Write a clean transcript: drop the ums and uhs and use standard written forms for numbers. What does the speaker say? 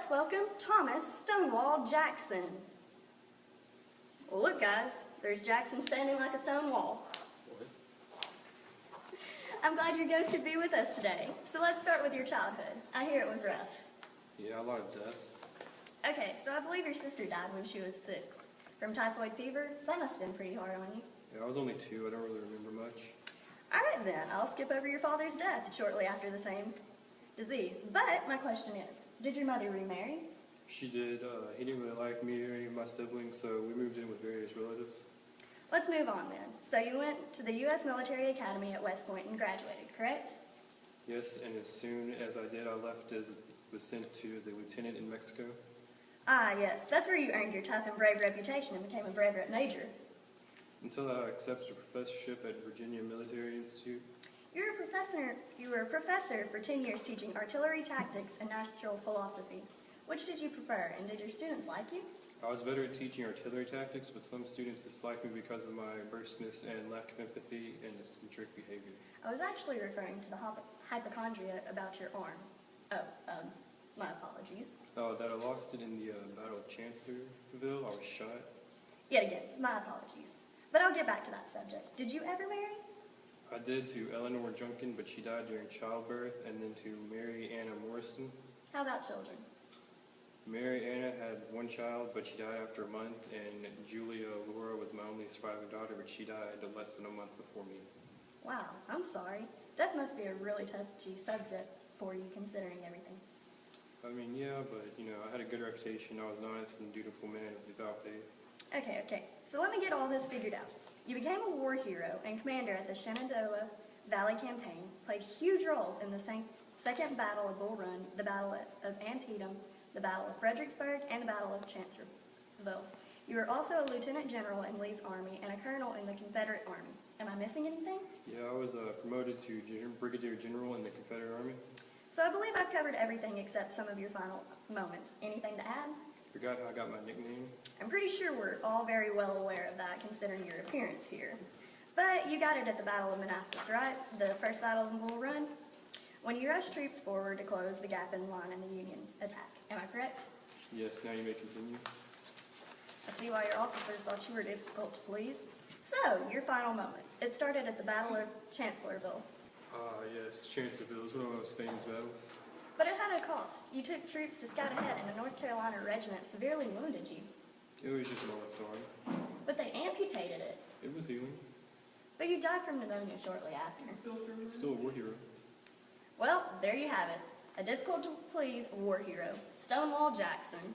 let's welcome Thomas Stonewall Jackson. Well, look, guys, there's Jackson standing like a stone wall. I'm glad your ghost could be with us today. So let's start with your childhood. I hear it was rough. Yeah, a lot of death. Okay, so I believe your sister died when she was 6. From typhoid fever? That must have been pretty hard on you. Yeah, I was only 2. I don't really remember much. All right, then. I'll skip over your father's death shortly after the same disease. But my question is, did your mother remarry? She did. He didn't really like me or any of my siblings, so we moved in with various relatives. Let's move on then. So you went to the U.S. Military Academy at West Point and graduated, correct? Yes, and as soon as I did, I left was sent to as a lieutenant in Mexico. Ah, yes. That's where you earned your tough and brave reputation and became a brevet major. Until I accepted a professorship at Virginia Military Institute. You were a professor for 10 years teaching artillery tactics and natural philosophy. Which did you prefer, and did your students like you? I was better at teaching artillery tactics, but some students disliked me because of my burstness and lack of empathy and eccentric behavior. I was actually referring to the hypochondria about your arm. My apologies. Oh, that I lost it in the Battle of Chancellorsville. I was shot. Yet again, my apologies. But I'll get back to that subject. Did you ever marry? I did to Eleanor Junkin, but she died during childbirth, and then to Mary Anna Morrison. How about children? Mary Anna had 1 child, but she died after a month, and Julia Laura was my only surviving daughter, but she died less than a month before me. Wow, I'm sorry. Death must be a really touchy subject for you, considering everything. I mean, yeah, but, I had a good reputation. I was an honest and dutiful man without faith. Okay. So let me get all this figured out. You became a war hero and commander at the Shenandoah Valley Campaign, played huge roles in the Second Battle of Bull Run, the Battle of Antietam, the Battle of Fredericksburg, and the Battle of Chancellorsville. You were also a lieutenant general in Lee's army and a colonel in the Confederate Army. Am I missing anything? Yeah, I was promoted to brigadier general in the Confederate Army. So I believe I've covered everything except some of your final moments. Anything to add? Forgot how I got my nickname. I'm pretty sure we're all very well aware of that, considering your appearance here. But you got it at the Battle of Manassas, right? The first battle of Bull Run? When you rushed troops forward to close the gap in line in the Union attack. Am I correct? Yes, now you may continue. I see why your officers thought you were difficult to please. So, your final moments. It started at the Battle of Chancellorsville. Yes, Chancellorsville was one of the most famous battles. But it had a cost. You took troops to scout ahead, and a North Carolina regiment severely wounded you. It was just my left arm. But they amputated it. It was healing. But you died from pneumonia shortly after. Still a war hero. Well, there you have it. A difficult to please war hero, Stonewall Jackson.